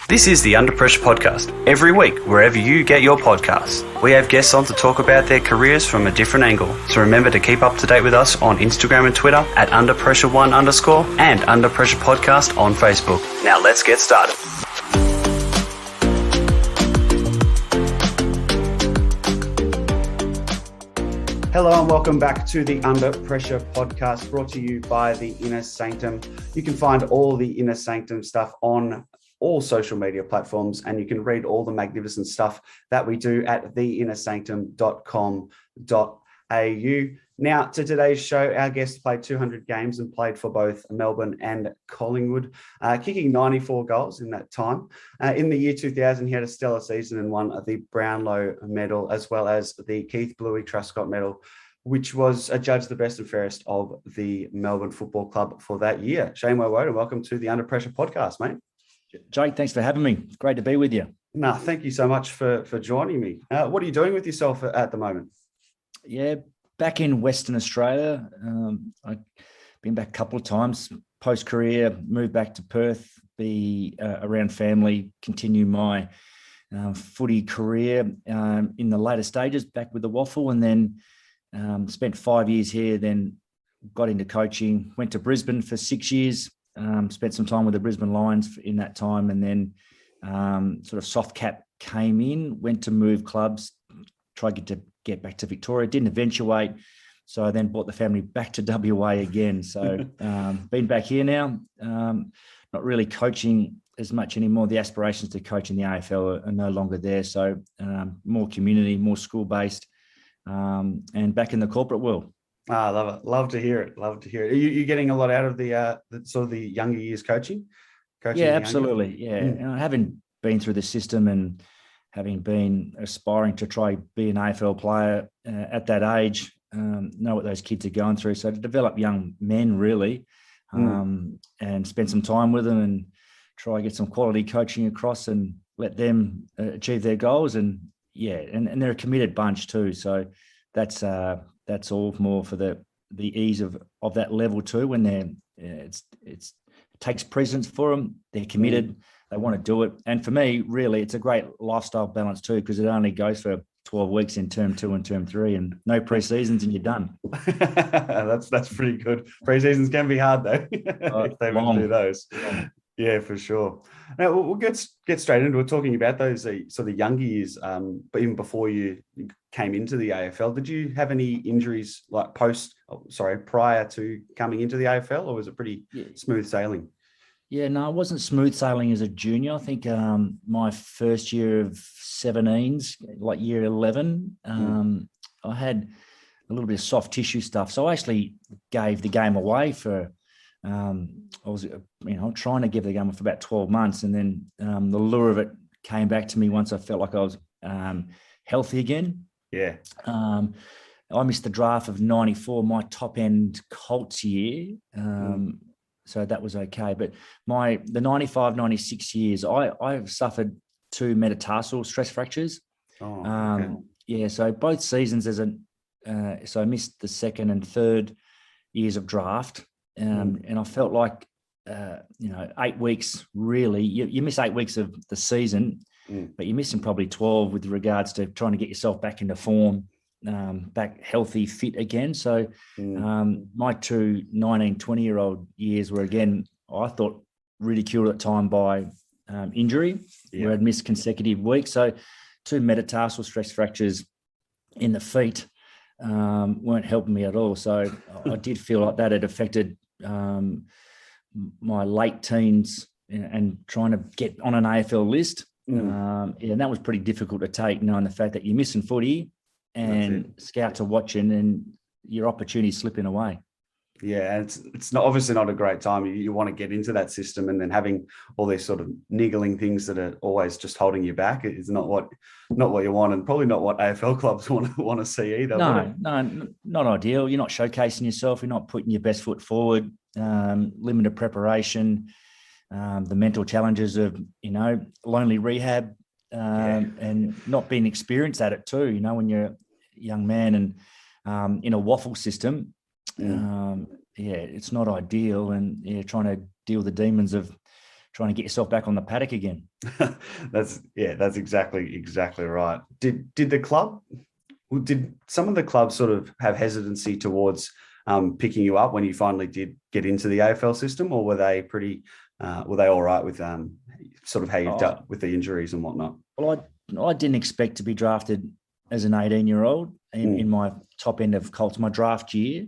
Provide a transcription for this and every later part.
This is the Under Pressure Podcast. Every week, wherever you get your podcasts, we have guests on to talk about their careers from a different angle. So remember to keep up to date with us on Instagram and Twitter at underpressure1_ and Under Pressure Podcast on Facebook. Now let's get started. Hello and welcome back to the Under Pressure Podcast, brought to you by the Inner Sanctum. You can find all the Inner Sanctum stuff on all social media platforms, and you can read all the magnificent stuff that we do at theinnersanctum.com.au. Now, to today's show, our guest played 200 games and played for both Melbourne and Collingwood, kicking 94 goals in that time. In the year 2000, he had a stellar season and won the Brownlow Medal, as well as the Keith Bluey Truscott Medal, which was adjudged the best and fairest of the Melbourne Football Club for that year. Shane Woewodin, welcome to the Under Pressure Podcast, mate. Jake, thanks for having me. Great to be with you. No, thank you so much for joining me. What are you doing with yourself at the moment? Yeah, back in Western Australia. I've been back a couple of times post-career, moved back to Perth, be around family, continue my footy career in the later stages, back with the Waffle, and then spent 5 years here, then got into coaching, went to Brisbane for 6 years, spent some time with the Brisbane Lions in that time, and then sort of soft cap came in, went to move clubs, tried to get back to Victoria, didn't eventuate. So I then brought the family back to WA again. So been back here now, not really coaching as much anymore. The aspirations to coach in the AFL are no longer there. So more community, more school-based, and back in the corporate world. I love it. Love to hear it. Love to hear it. Are you getting a lot out of the sort of the younger years coaching? Yeah, absolutely. Yeah. And I haven't been through the system, and having been aspiring to try be an AFL player at that age, know what those kids are going through. So to develop young men really, and spend some time with them and try get some quality coaching across and let them achieve their goals. And yeah, and they're a committed bunch too. So that's all more for the ease of that level too. When they're it takes precedence for them. They're committed. They want to do it. And for me, really, it's a great lifestyle balance too, because it only goes for 12 weeks in term 2 and term 3, and no pre-seasons, and you're done. That's pretty good. Pre-seasons can be hard though, if they want to do those. Yeah, for sure. Now we'll get straight into it, talking about those sort of younger years. But even before you came into the AFL, did you have any injuries like prior to coming into the AFL, or was it pretty smooth sailing? Yeah, no, it wasn't smooth sailing as a junior. I think my first year of 17s, like year 11, I had a little bit of soft tissue stuff. So I actually gave the game away for. I was, trying to give the game for about 12 months, and then the lure of it came back to me once I felt like I was healthy again. Yeah. I missed the draft of 94, my top end Colts year. So that was okay. But the 95, 96 years, I've suffered 2 metatarsal stress fractures. Oh, okay. Yeah. So both seasons so I missed the second and third years of draft. And I felt like, 8 weeks, really, you miss 8 weeks of the season, but you're missing probably 12 with regards to trying to get yourself back into form, back healthy, fit again. So my 2 19, 20-year-old years were, again, I thought ridiculed at the time by injury, where I'd missed consecutive weeks. So 2 metatarsal stress fractures in the feet weren't helping me at all. So I did feel like that had affected my late teens and trying to get on an AFL list. And that was pretty difficult to take, knowing the fact that you're missing footy and scouts are watching and your opportunity slipping away. Yeah, it's not, obviously not a great time. You want to get into that system, and then having all these sort of niggling things that are always just holding you back is not what you want, and probably not what AFL clubs want to see either. No, not ideal. You're not showcasing yourself. You're not putting your best foot forward. Limited preparation, the mental challenges of lonely rehab, and not being experienced at it too. When you're a young man and in a waffle system. It's not ideal, and trying to deal with the demons of trying to get yourself back on the paddock again. That's exactly right. Did some of the clubs sort of have hesitancy towards picking you up when you finally did get into the AFL system, or were they all right with sort of how you've dealt with the injuries and whatnot? Well, I didn't expect to be drafted as an 18-year-old in my top end of Colts, my draft year.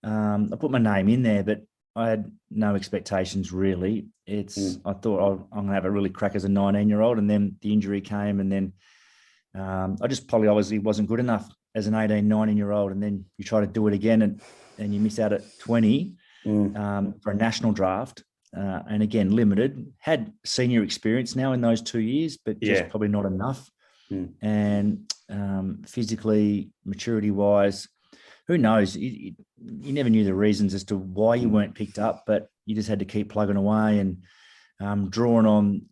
I put my name in there, but I had no expectations really. I thought I'm going to have a really crack as a 19-year-old, and then the injury came, and then I just probably obviously wasn't good enough as an 18, 19-year-old, and then you try to do it again and you miss out at 20 for a national draft. And again, limited. Had senior experience now in those 2 years, but just probably not enough. And physically, maturity-wise, who knows? You never knew the reasons as to why you weren't picked up, but you just had to keep plugging away and drawing on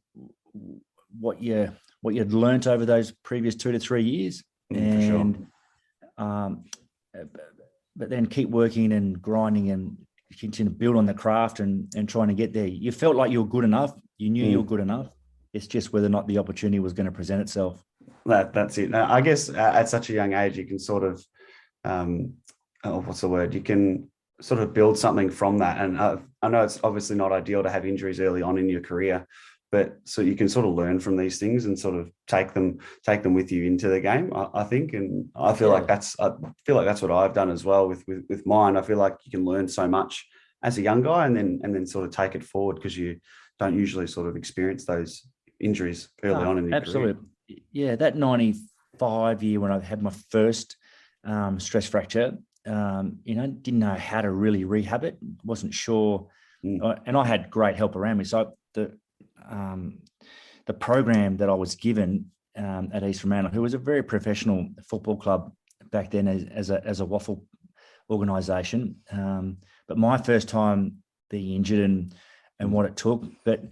what you'd learnt over those previous 2 to 3 years, and but then keep working and grinding and continue to build on the craft and trying to get there. You felt like you were good enough. You knew you were good enough. It's just whether or not the opportunity was going to present itself. That's it. Now, I guess at such a young age, you can sort of, what's the word? You can sort of build something from that. And I know it's obviously not ideal to have injuries early on in your career, but so you can sort of learn from these things and sort of take them with you into the game, I think. And I feel like that's what I've done as well with mine. I feel like you can learn so much as a young guy and then sort of take it forward, because you don't usually sort of experience those injuries early on in your career. Yeah, that 95 year when I had my first stress fracture, didn't know how to really rehab it. Wasn't sure. And I had great help around me. So the program that I was given at East Brownlow, who was a very professional football club back then as a waffle organisation, but my first time being injured and what it took. But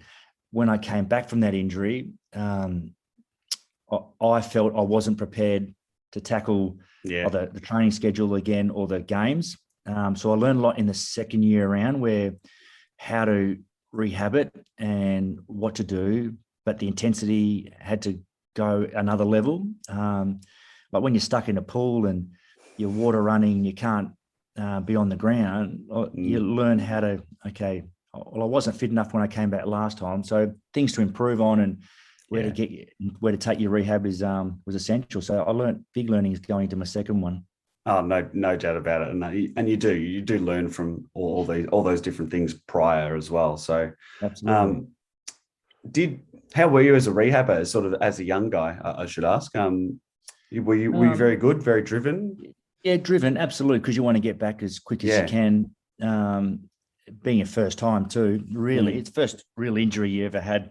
when I came back from that injury, I felt I wasn't prepared to tackle the training schedule again or the games. So I learned a lot in the second year around, where how to rehab it and what to do, but the intensity had to go another level. Like when you're stuck in a pool and you're water running, you can't be on the ground. You learn how to, well, I wasn't fit enough when I came back last time. So things to improve on and where to take your rehab was essential. So I learned big learnings going to my second one. Oh, no doubt about it. And you do learn from all those different things prior as well. So absolutely. How were you as a rehabber, sort of as a young guy, I should ask? Were you very good, very driven? Yeah, driven, absolutely, because you want to get back as quick as you can. Being your first time too, really. It's the first real injury you ever had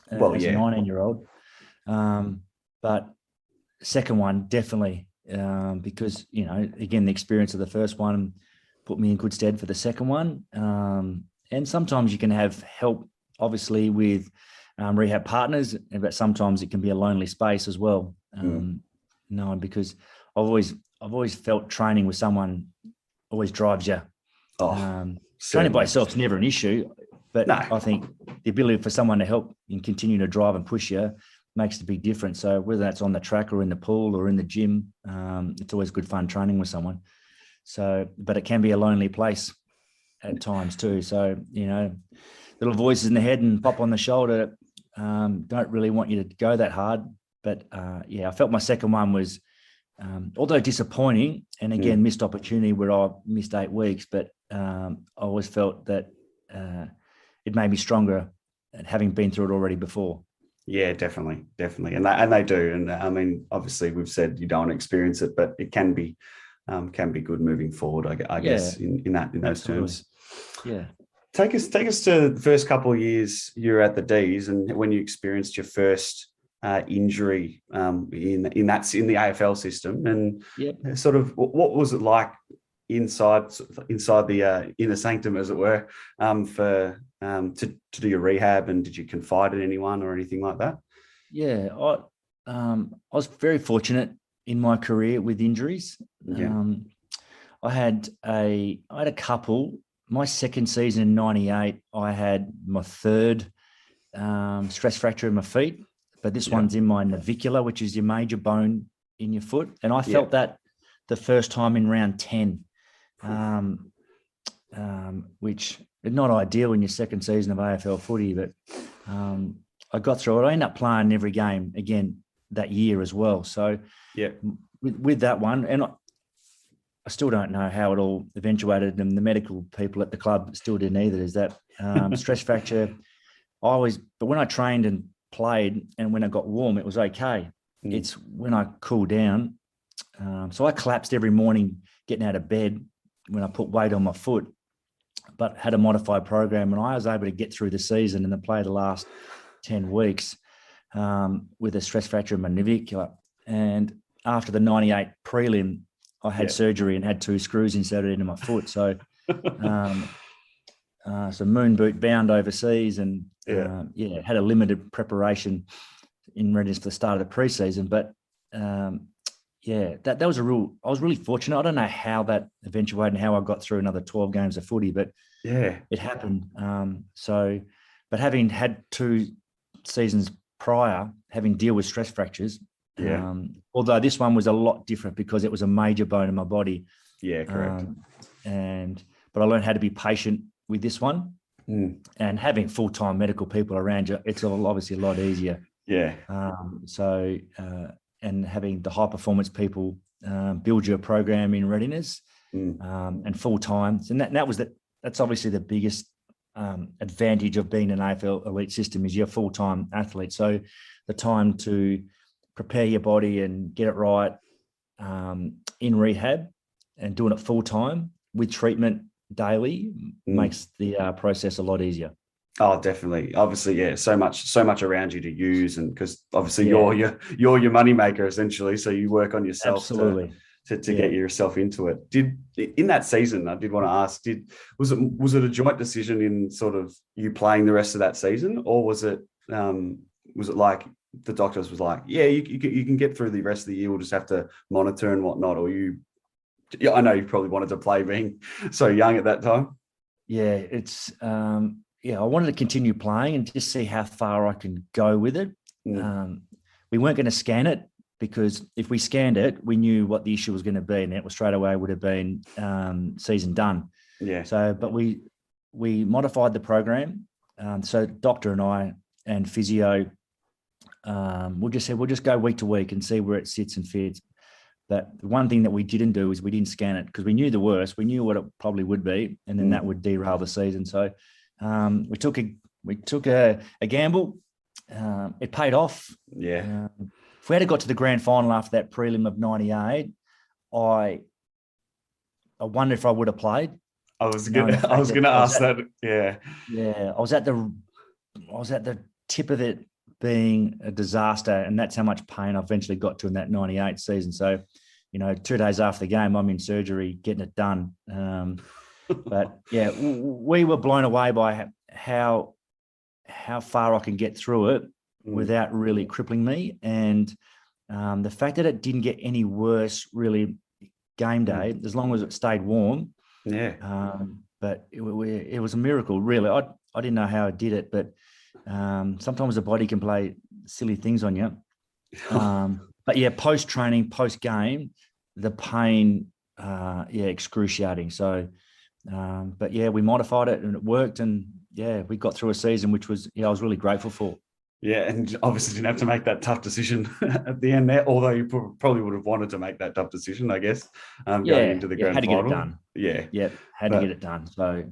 as a 19-year-old. But second one, definitely, because, again, the experience of the first one put me in good stead for the second one. And sometimes you can have help, obviously, with rehab partners, but sometimes it can be a lonely space as well. Because I've always felt training with someone always drives you. Training by yourself is never an issue, but I think the ability for someone to help and continue to drive and push you makes a big difference. So whether that's on the track or in the pool or in the gym, it's always good fun training with someone. So, but it can be a lonely place at times too. So, little voices in the head and pop on the shoulder don't really want you to go that hard. But I felt my second one was, although disappointing, and again, missed opportunity where I missed 8 weeks, but I always felt that it made me stronger having been through it already before. Yeah, definitely. And they do. And I mean, obviously we've said you don't experience it, but it can be good moving forward, I guess, in those terms. Yeah. Take us to the first couple of years you're at the Dees, and when you experienced your first injury in the AFL system, and sort of what was it like inside the inner sanctum, as it were, to do your rehab, and did you confide in anyone or anything like that? Yeah, I was very fortunate in my career with injuries. I had a couple. My second season in '98, I had my third stress fracture in my feet, but this one's in my navicular, which is your major bone in your foot. And I felt that the first time in round 10, which is not ideal in your second season of AFL footy, but I got through it. I ended up playing every game again that year as well. So with that one, and I still don't know how it all eventuated, and the medical people at the club still didn't either, is that stress fracture. But when I trained and played and when I got warm, it was okay. It's when I cooled down. So I collapsed every morning getting out of bed when I put weight on my foot, but had a modified program, and I was able to get through the season and then play the last 10 weeks with a stress fracture in my navicular. And after the 98 prelim, I had surgery and had 2 screws inserted into my foot. So, so moon boot bound overseas, and had a limited preparation in readiness for the start of the preseason. But that was I was really fortunate. I don't know how that eventuated and how I got through another 12 games of footy, but it happened. But having had 2 seasons prior, having dealt with stress fractures, although this one was a lot different because it was a major bone in my body. Yeah, correct. But I learned how to be patient with this one, and having full-time medical people around you, it's obviously a lot easier. Yeah. And having the high performance people build your program in readiness and full time, and that's obviously the biggest advantage of being an AFL elite system is you're a full time athlete. So the time to prepare your body and get it right in rehab and doing it full time with treatment daily makes the process a lot easier. Oh, definitely. Obviously, yeah. So much around you to use, and because obviously you're your money maker essentially. So you work on yourself absolutely to get yourself into it. In that season, I did want to ask, was it a joint decision in sort of you playing the rest of that season, or was it like the doctors was like, yeah, you can get through the rest of the year. We'll just have to monitor and whatnot. Or I know you probably wanted to play being so young at that time. Yeah, it's. I wanted to continue playing and just see how far I can go with it. We weren't going to scan it because if we scanned it, we knew what the issue was going to be, and it was straight away would have been season done. Yeah. So, but we modified the program. So doctor and I and physio, we'll just go week to week and see where it sits and fits. But the one thing that we didn't do is we didn't scan it because we knew the worst. We knew what it probably would be, and then that would derail the season. So. We took a gamble. It paid off. Yeah. If we had got to the grand final after that prelim of 98, I wonder if I would have played. I was gonna ask that. Yeah. Yeah. I was at the tip of it being a disaster, and that's how much pain I eventually got to in that 98 season. So, 2 days after the game, I'm in surgery getting it done. But yeah, we were blown away by how far I can get through it without really crippling me, and the fact that it didn't get any worse really game day, as long as it stayed warm. Yeah. But it was a miracle, really. I didn't know how I did it, but sometimes the body can play silly things on you. But yeah, post training, post game, the pain, excruciating. So. But yeah, we modified it and it worked, and yeah, we got through a season which was I was really grateful for. Yeah, and obviously didn't have to make that tough decision at the end there, although you probably would have wanted to make that tough decision, I guess, going into the grand final. Had to get it done. Yeah, had to get it done. So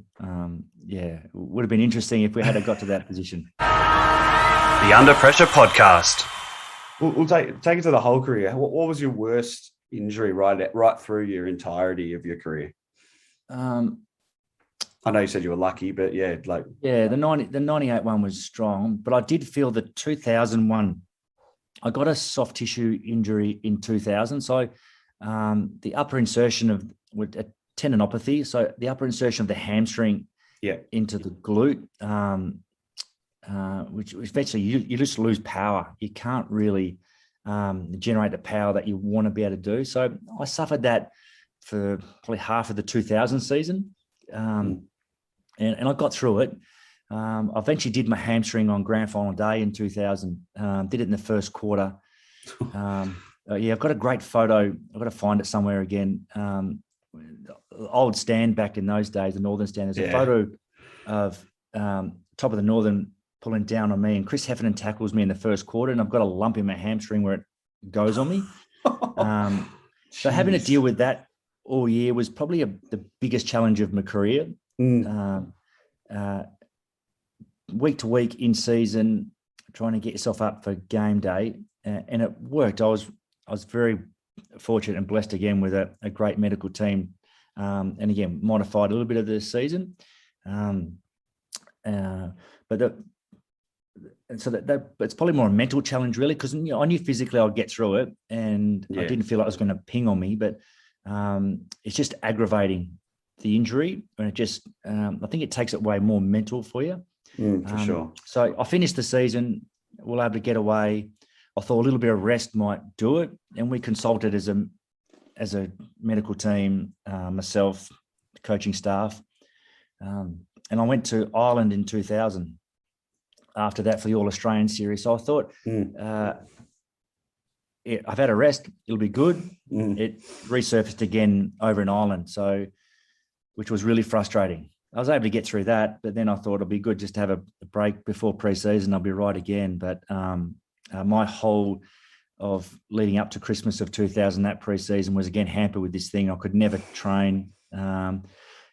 it would have been interesting if we had got to that position. The Under Pressure Podcast. We'll take it to the whole career. What was your worst injury right through your entirety of your career? I know you said you were lucky, but the 98 one was strong, but I did feel the 2001. I got a soft tissue injury in 2000, so the upper insertion with a tendinopathy, so the upper insertion of the hamstring into the glute, which eventually you just lose power. You can't really generate the power that you want to be able to do. So I suffered that for probably half of the 2000 season. And I got through it. I eventually did my hamstring on grand final day in 2000. Did it in the first quarter. I've got a great photo. I've got to find it somewhere again. Old stand back in those days, the Northern stand. There's a photo of top of the Northern pulling down on me, and Chris Heffernan tackles me in the first quarter, and I've got a lump in my hamstring where it goes on me. So having to deal with that all year was probably the biggest challenge of my career. Week to week in season, trying to get yourself up for game day, and it worked. I was very fortunate and blessed again with a great medical team, and again modified a little bit of the season. But it's probably more a mental challenge, really, because I knew physically I'd get through it, and I didn't feel like it was going to ping on me. But it's just aggravating the injury, and it just I think it takes it way more mental for you. For sure. So I finished the season. We were able to get away. I thought a little bit of rest might do it, and we consulted as a medical team, myself, the coaching staff, and I went to Ireland in 2000. After that, for the All Australian series, so I thought, I've had a rest; it'll be good. It resurfaced again over in Ireland, which was really frustrating. I was able to get through that, but then I thought it'd be good just to have a break before pre-season. I'll be right again. But my whole of leading up to Christmas of 2000, that pre-season was again hampered with this thing. I could never train. And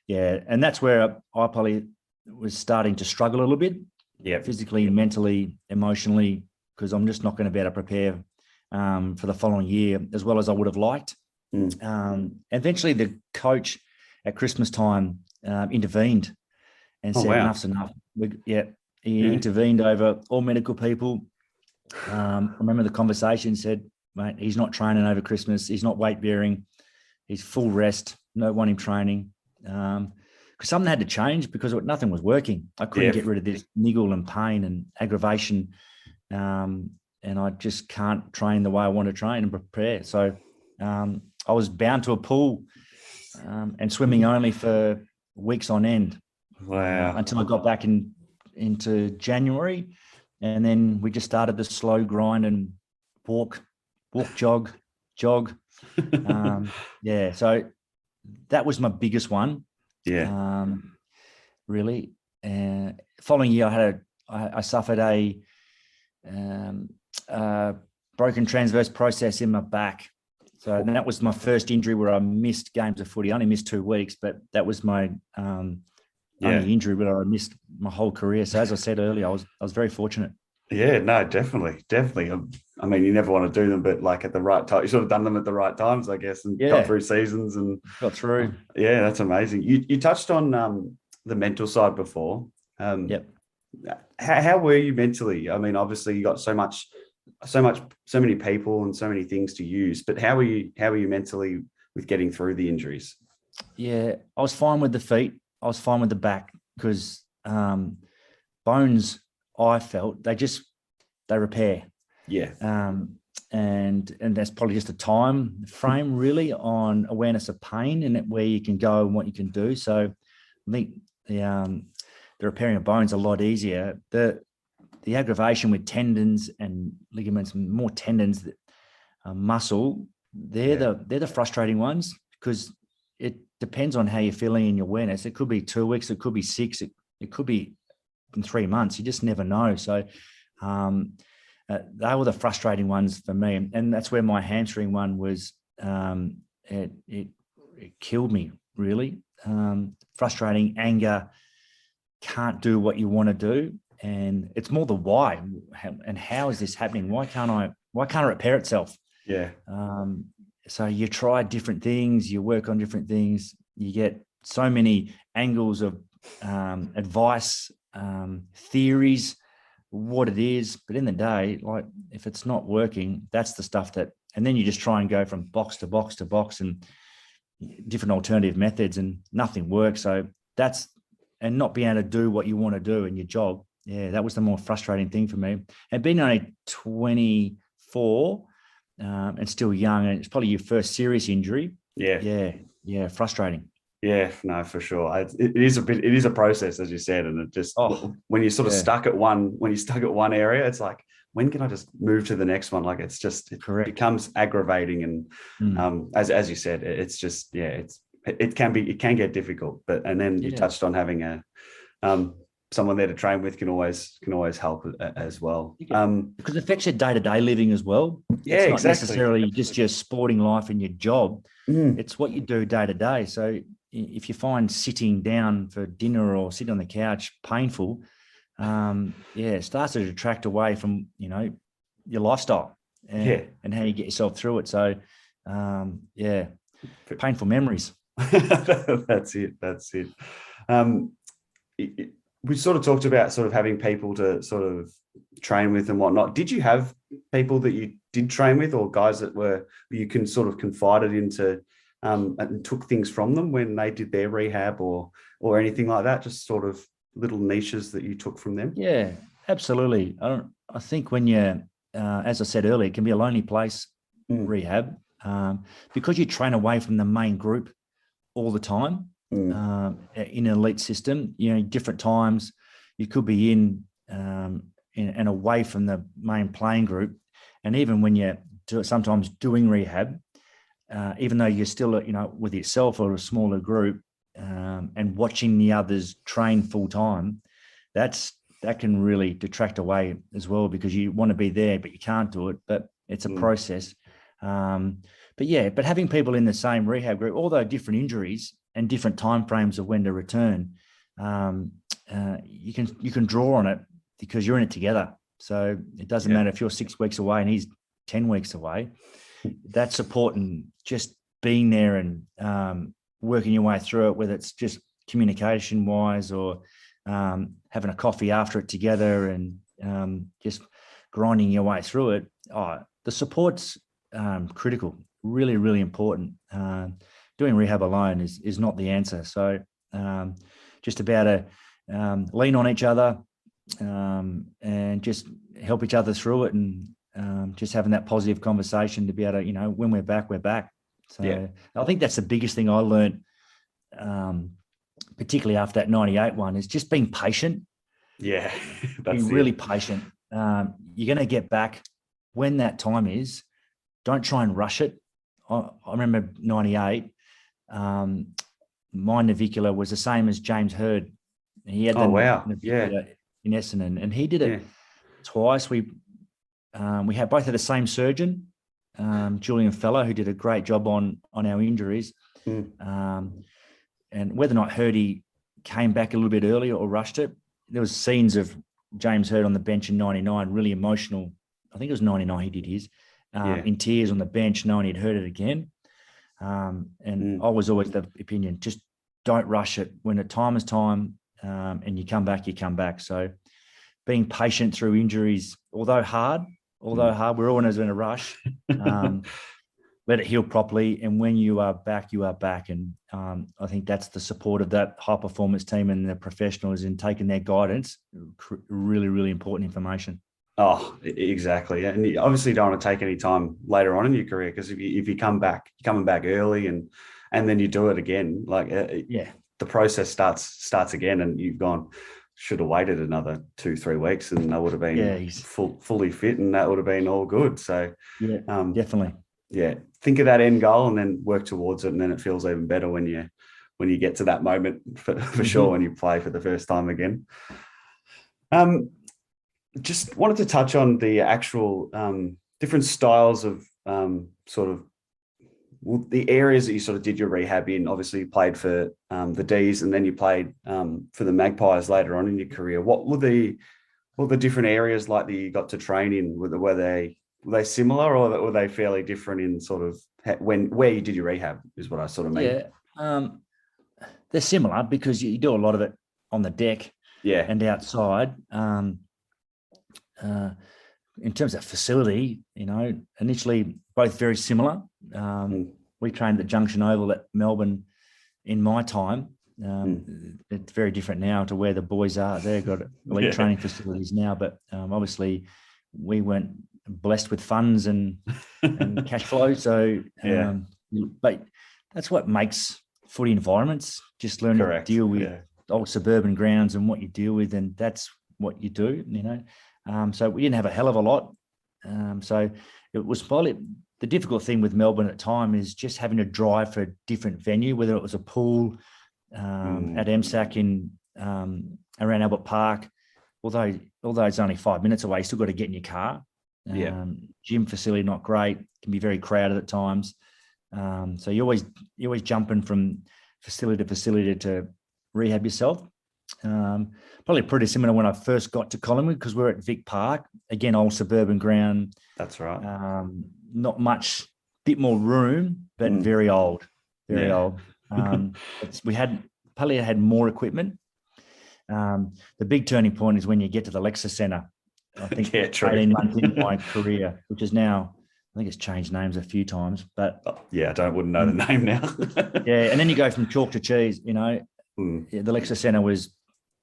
that's where I probably was starting to struggle a little bit. Yeah, physically, mentally, emotionally, because I'm just not going to be able to prepare for the following year as well as I would have liked. Eventually, the coach at Christmas time intervened and said, "Enough's enough." He intervened over all medical people. I remember the conversation said, "Mate, he's not training over Christmas. He's not weight bearing. He's full rest. No want him training." Because something had to change because nothing was working. I couldn't get rid of this niggle and pain and aggravation, and I just can't train the way I want to train and prepare. So I was bound to a pool and swimming only for weeks on end. Wow! Until I got back into January, and then we just started the slow grind and walk, jog. So that was my biggest one. Really. Following year, I suffered a broken transverse process in my back. So and that was my first injury where I missed games of footy. I only missed 2 weeks, but that was my only injury where I missed my whole career. So as I said earlier, I was very fortunate. Yeah, no, definitely. I mean, you never want to do them, but like at the right time, you should have done them at the right times, I guess, and got through seasons and got through. Yeah, that's amazing. You touched on the mental side before. How were you mentally? I mean, obviously you got so many people and so many things to use, but how were you mentally with getting through the injuries? Yeah, I was fine with the feet. I was fine with the back because bones, I felt they repair. And that's probably just a time frame really on awareness of pain and where you can go and what you can do. So I think the repairing of bones a lot easier. The aggravation with tendons and ligaments, more tendons, muscle, they're the frustrating ones because it depends on how you're feeling in your awareness. It could be 2 weeks, it could be 6, it could be in 3 months. You just never know. So they were the frustrating ones for me, and that's where my hamstring one was. It killed me really. Frustrating, anger, can't do what you want to do, and it's more the why and how is this happening? Why can't it repair itself? So you try different things, you work on different things, you get so many angles of advice, theories, what it is, but in the day, like if it's not working, that's the stuff and then you just try and go from box to box to box and different alternative methods and nothing works. So and not being able to do what you want to do in your job. Yeah, that was the more frustrating thing for me. And being only 24 and still young, and it's probably your first serious injury. Yeah, frustrating. Yeah, no, for sure. It is a process, as you said, and it just when you're sort of stuck at one area, it's like, when can I just move to the next one? Like it becomes aggravating, and as you said, it's just it can get difficult. But and then you touched on having someone there to train with can always help as well. Because it affects your day-to-day living as well. Yeah, it's not exactly. necessarily just your sporting life and your job. It's what you do day to day. So if you find sitting down for dinner or sitting on the couch painful, it starts to detract away from, your lifestyle and how you get yourself through it. So, painful memories. That's it. We sort of talked about sort of having people to sort of train with and whatnot. Did you have people that you did train with, or guys that you can sort of confided into and took things from them when they did their rehab or anything like that? Just sort of little niches that you took from them? Yeah, absolutely. I think when you're, as I said earlier, it can be a lonely place, rehab, because you train away from the main group all the time. In an elite system, different times you could be in and away from the main playing group. And even when you're sometimes doing rehab, even though you're still, with yourself or a smaller group, and watching the others train full time, that can really detract away as well, because you want to be there, but you can't do it. But it's a process. But having people in the same rehab group, although different injuries and different timeframes of when to return, you can draw on it because you're in it together. So it doesn't matter if you're 6 weeks away and he's 10 weeks away. That support and just being there and working your way through it, whether it's just communication wise or having a coffee after it together and just grinding your way through it. The support's critical, really, really important. Doing rehab alone is not the answer. So just about to lean on each other and just help each other through it, and just having that positive conversation to be able to, when we're back, we're back. So I think that's the biggest thing I learned, particularly after that 98 one, is just being patient. Yeah. Be really patient. You're going to get back when that time is. Don't try and rush it. I remember 98. My navicular was the same as James Hurd. He had navicular in Essendon, and he did it twice. We had both had the same surgeon, Julian Fellow, who did a great job on our injuries. And whether or not Hurdy came back a little bit earlier or rushed it, there was scenes of James Hurd on the bench in 99, really emotional. I think it was 99 he did his, in tears on the bench, knowing he'd heard it again. And I was always the opinion, just don't rush it. When the time is time, and you come back, you come back. So being patient through injuries, although hard, we're always in a rush. Let it heal properly. And when you are back, you are back. And I think that's the support of that high performance team and the professionals in taking their guidance. Really, really important information. Oh, exactly. And you obviously don't want to take any time later on in your career, because if you come back, you're coming back early and then you do it again, like the process starts again, and you've gone, should have waited another 2-3 weeks and I would have been fully fit and that would have been all good. So definitely. Yeah. Think of that end goal and then work towards it. And then it feels even better when you get to that moment for sure, when you play for the first time again. Just wanted to touch on the actual different styles of the areas that you sort of did your rehab in. Obviously you played for the Dees, and then you played for the Magpies later on in your career. What were the different areas like that you got to train in? Were they similar, or were they fairly different in sort of where you did your rehab, is what I sort of mean? Yeah, they're similar because you do a lot of it on the deck and outside. In terms of facility, initially both very similar. We trained at Junction Oval at Melbourne in my time. It's very different now to where the boys are. They've got elite training facilities now, but obviously we weren't blessed with funds and cash flow. So, but that's what makes footy environments, just learning Correct. to deal with old suburban grounds and what you deal with, and that's what you do, So we didn't have a hell of a lot. So it was probably the difficult thing with Melbourne at the time is just having to drive for a different venue, whether it was a pool at MSAC in around Albert Park, although it's only 5 minutes away, you still got to get in your car. Gym facility not great, can be very crowded at times. So you're always jumping from facility to facility to rehab yourself. Probably pretty similar when I first got to Collingwood, because we're at Vic Park, again, old suburban ground. That's right. Not much, bit more room, but very old, old. We probably had more equipment. The big turning point is when you get to the Lexus Centre. I think 18 months into my career, which is now, I think it's changed names a few times, but I wouldn't know the name now. And then you go from chalk to cheese. The Lexus Centre was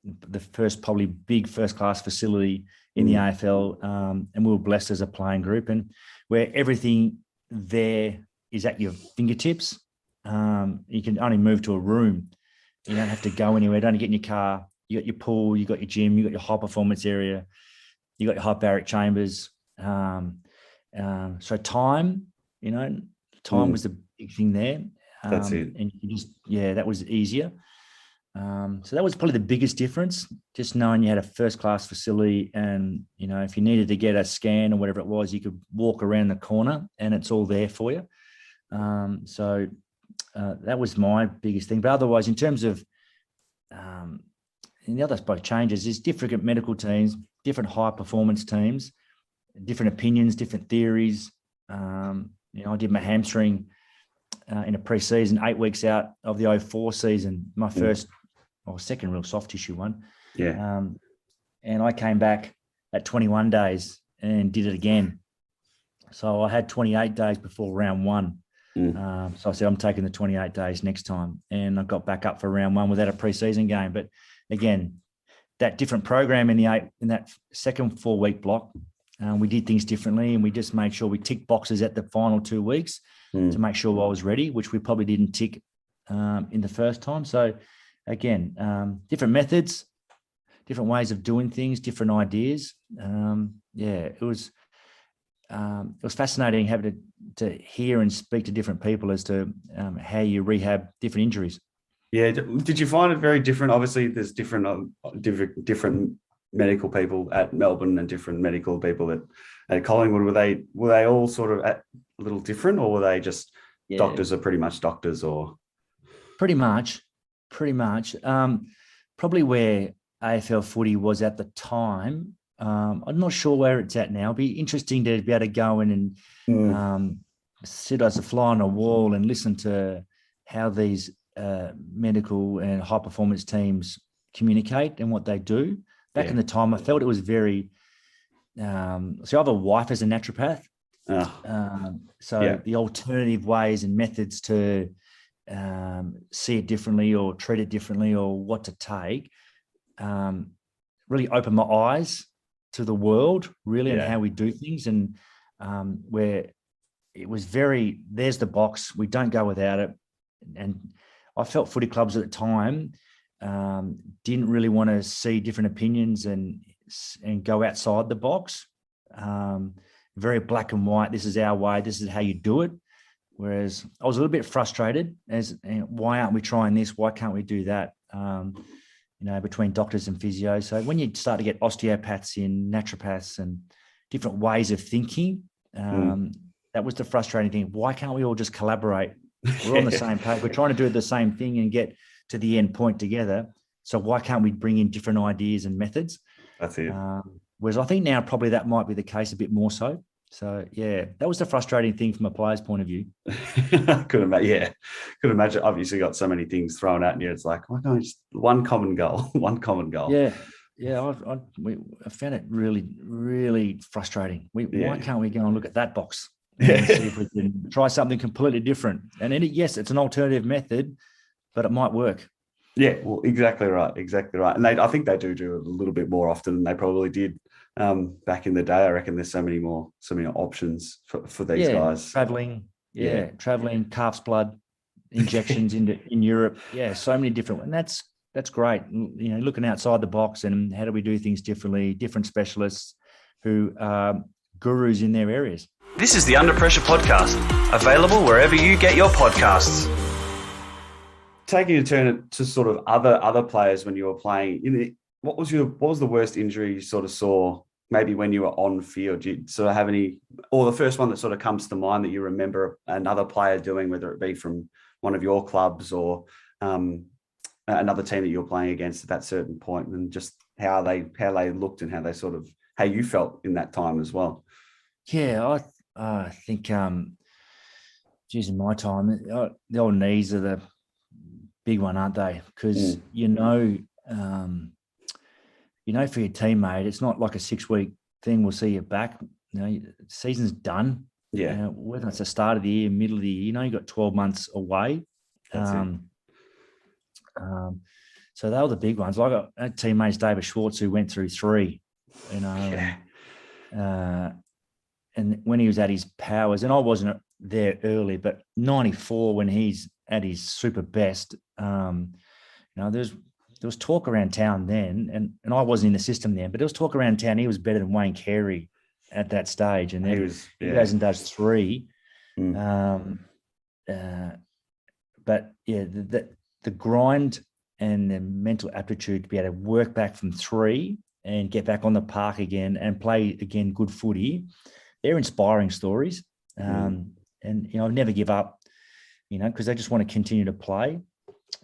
the first probably big first class facility in the AFL, and we were blessed as a playing group, and where everything there is at your fingertips. You can only move to a room. You don't have to go anywhere. You don't get in your car. You got your pool. You got your gym. You got your high performance area. You got your hyperbaric chambers. So time, was the big thing there. That's it. And that was easier. So that was probably the biggest difference, just knowing you had a first class facility, and, if you needed to get a scan or whatever it was, you could walk around the corner and it's all there for you. So that was my biggest thing. But otherwise, in terms of, and the other changes is different medical teams, different high performance teams, different opinions, different theories. I did my hamstring in a pre-season, 8 weeks out of the 04 season, my first or second real soft tissue one. And I came back at 21 days and did it again. So I had 28 days before round one. So I said, I'm taking the 28 days next time. And I got back up for round one without a pre-season game. But again, that different program in that second 4 week block, we did things differently, and we just made sure we ticked boxes at the final 2 weeks to make sure I was ready, which we probably didn't tick in the first time. So again, different methods, different ways of doing things, different ideas. It was fascinating having to hear and speak to different people as to how you rehab different injuries. Yeah. Did you find it very different? Obviously, there's different medical people at Melbourne and different medical people at Collingwood. Were they all sort of a little different, or were they just doctors are pretty much doctors? Or pretty much. Probably where AFL footy was at the time. I'm not sure where it's at now. It'd be interesting to be able to go in and sit as a fly on a wall and listen to how these medical and high performance teams communicate and what they do. Back in the time, I felt it was very. So I have a wife as a naturopath. The alternative ways and methods to see it differently or treat it differently or what to take really opened my eyes to the world, really, and how we do things, and where it was very, there's the box, we don't go without it. And I felt footy clubs at the time didn't really want to see different opinions and go outside the box. Very black and white, this is our way, this is how you do it. Whereas I was a little bit frustrated as, why aren't we trying this? Why can't we do that? Between doctors and physios. So when you start to get osteopaths in, naturopaths, and different ways of thinking, that was the frustrating thing. Why can't we all just collaborate? We're on the same page. We're trying to do the same thing and get to the end point together. So why can't we bring in different ideas and methods? That's it. Whereas I think now probably that might be the case a bit more so. So, that was the frustrating thing from a player's point of view. Could imagine. Obviously, got so many things thrown at you. It's like, why can't we just one common goal? Yeah. I found it really, really frustrating. Why can't we go and look at that box and see if we can try something completely different? And yes, it's an alternative method, but it might work. Yeah, well, exactly right. And I think they do it a little bit more often than they probably did back in the day. I reckon there's so many options for these guys. Traveling, calf's blood, injections in Europe. Yeah, so many different, and that's great. Looking outside the box and how do we do things differently, different specialists who are gurus in their areas. This is the Under Pressure podcast, available wherever you get your podcasts. Taking a turn to sort of other players when you were playing, what was the worst injury you sort of saw maybe when you were on field? Do you sort of have any, or the first one that sort of comes to mind that you remember another player doing, whether it be from one of your clubs or another team that you were playing against at that certain point, and just how they looked and how you felt in that time as well? Yeah, I think, in my time, the old knees are the big one, aren't they? Because for your teammate, it's not like a 6-week thing. We'll see you back. Season's done. Yeah. Whether it's the start of the year, middle of the year, you got 12 months away. That's it. So they were the big ones. Like I had teammates, David Schwartz, who went through 3. And when he was at his powers, and I wasn't there early, but 94 when he's at his super best, there was talk around town then, and I wasn't in the system then, but there was talk around town he was better than Wayne Carey at that stage, and then he goes and does 3. But yeah, the grind and the mental aptitude to be able to work back from 3 and get back on the park again and play again good footy, they're inspiring stories. And I'll never give up, because they just want to continue to play.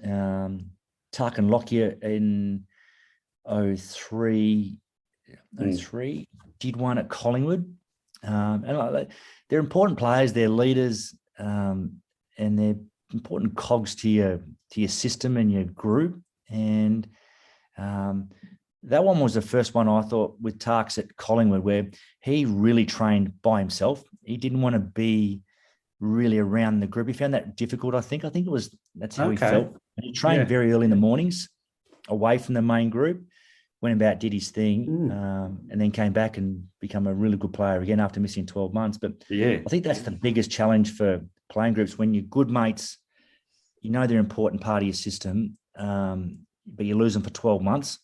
Tark and Lockyer in 03 did one at Collingwood. And they're important players, they're leaders, and they're important cogs to your system and your group. And that one was the first one I thought with Tarks at Collingwood, where he really trained by himself. He didn't want to be really around the group. He found that difficult, I think. That's how he felt. And he trained very early in the mornings, away from the main group, went about, did his thing, and then came back and become a really good player again after missing 12 months. But I think that's the biggest challenge for playing groups, when you're good mates, they're an important part of your system, but you lose them for 12 months.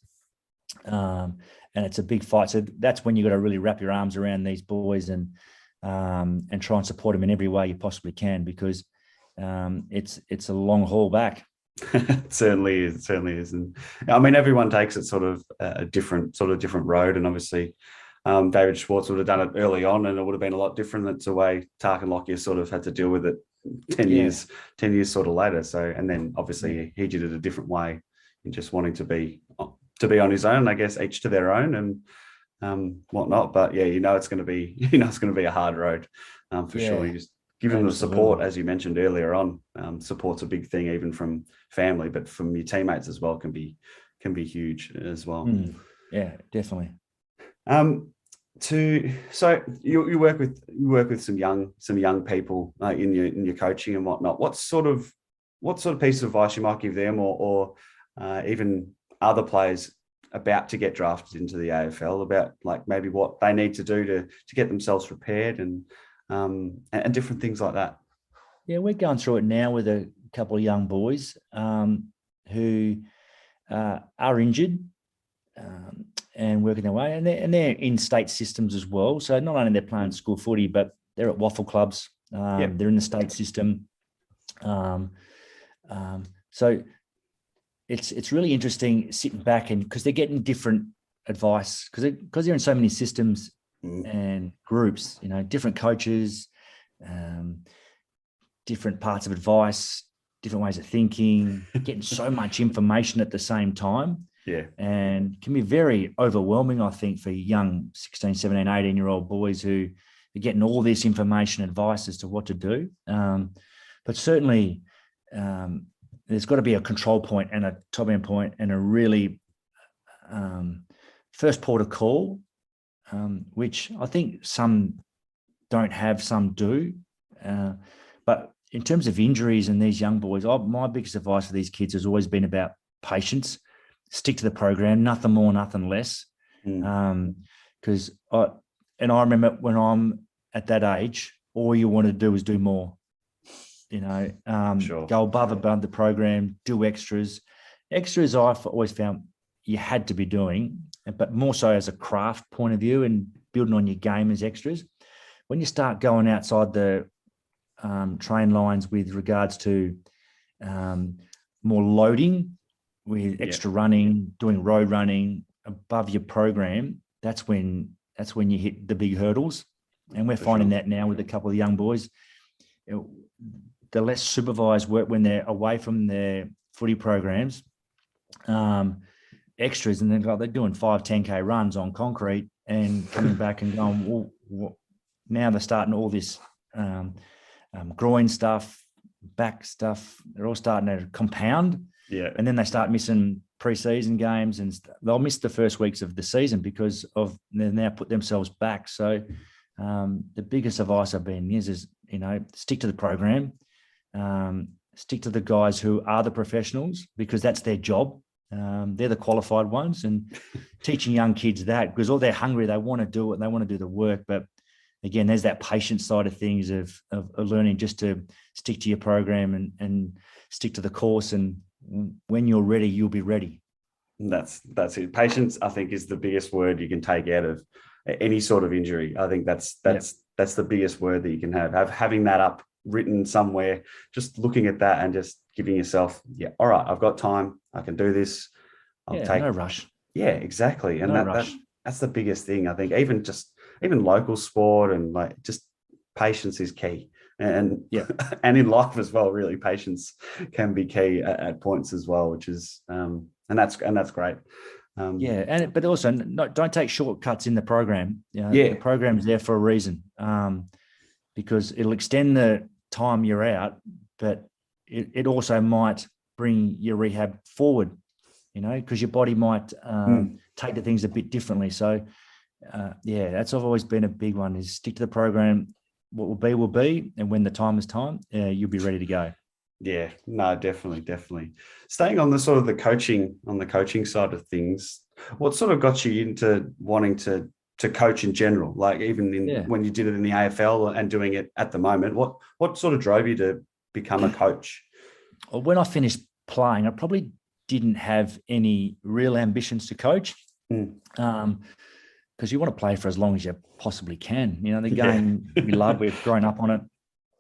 And it's a big fight. So that's when you've got to really wrap your arms around these boys and try and support them in every way you possibly can, because it's a long haul back. It certainly is. And I mean, everyone takes it sort of a different road. And obviously, David Schwartz would have done it early on, and it would have been a lot different. That's the way Tark and Lockyer sort of had to deal with it 10 years sort of later. So, and then obviously he did it a different way in just wanting to be on his own, I guess, each to their own and whatnot. But yeah, it's going to be a hard road for sure. You just give them the support, as you mentioned earlier on. Support's a big thing, even from family, but from your teammates as well, can be huge as well. Yeah, definitely. So you work with some young people in your coaching and whatnot. What sort of piece of advice you might give them, or even other players about to get drafted into the AFL, about like maybe what they need to do to get themselves prepared and different things like that? Yeah, we're going through it now with a couple of young boys who are injured and working their way, and they're in state systems as well. So not only they're playing school footy, but they're at waffle clubs. They're in the state system. So it's really interesting sitting back, and because they're getting different advice, because they're in so many systems and groups, different coaches, different parts of advice, different ways of thinking, getting so much information at the same time. Yeah. And can be very overwhelming, I think, for young 16, 17, 18-year-old boys who are getting all this information, advice as to what to do. But certainly there's got to be a control point and a top end point and a really first port of call, which I think some don't have, some do. But in terms of injuries and these young boys, my biggest advice for these kids has always been about patience. Stick to the program, nothing more, nothing less. Because I remember when I'm at that age, all you want to do is do more. Sure. go above the program, do extras. Extras I've always found you had to be doing, but more so as a craft point of view and building on your game as extras. When you start going outside the train lines with regards to more loading with extra running, doing road running above your program, that's when you hit the big hurdles. And we're finding that now with a couple of young boys. The less supervised work when they're away from their footy programs, extras, and they're doing 5-10K runs on concrete and coming back and going, well, now they're starting all this groin stuff, back stuff. They're all starting to compound. Yeah. And then they start missing pre-season games, and they'll miss the first weeks of the season because of they now put themselves back. So the biggest advice I've been is stick to the program, stick to the guys who are the professionals because that's their job. They're the qualified ones, and teaching young kids that because they're hungry, they want to do it, and they want to do the work. But again, there's that patience side of things of learning just to stick to your program and stick to the course. And when you're ready, you'll be ready. That's it. Patience, I think, is the biggest word you can take out of any sort of injury. I think that's the biggest word that you can have. Having that up written somewhere, just looking at that and just giving yourself, all right, I've got time. I can do this. No rush. Yeah, exactly. And no rush. That's the biggest thing. I think even local sport and like just patience is key. And and in life as well, really, patience can be key at points as well, which is and that's great. But also don't take shortcuts in the program. The program's there for a reason, because it'll extend the time you're out, but it also might bring your rehab forward. Because your body might take the things a bit differently. So that's always been a big one: is stick to the program. What will be, and when the time is time, you'll be ready to go. Yeah, no, definitely. Staying on the sort of the coaching side of things, what sort of got you into wanting to coach in general? Like even when you did it in the AFL and doing it at the moment, what sort of drove you to become a coach? Well, when I finished playing, I probably didn't have any real ambitions to coach. Because you want to play for as long as you possibly can. The game we love, we've grown up on it,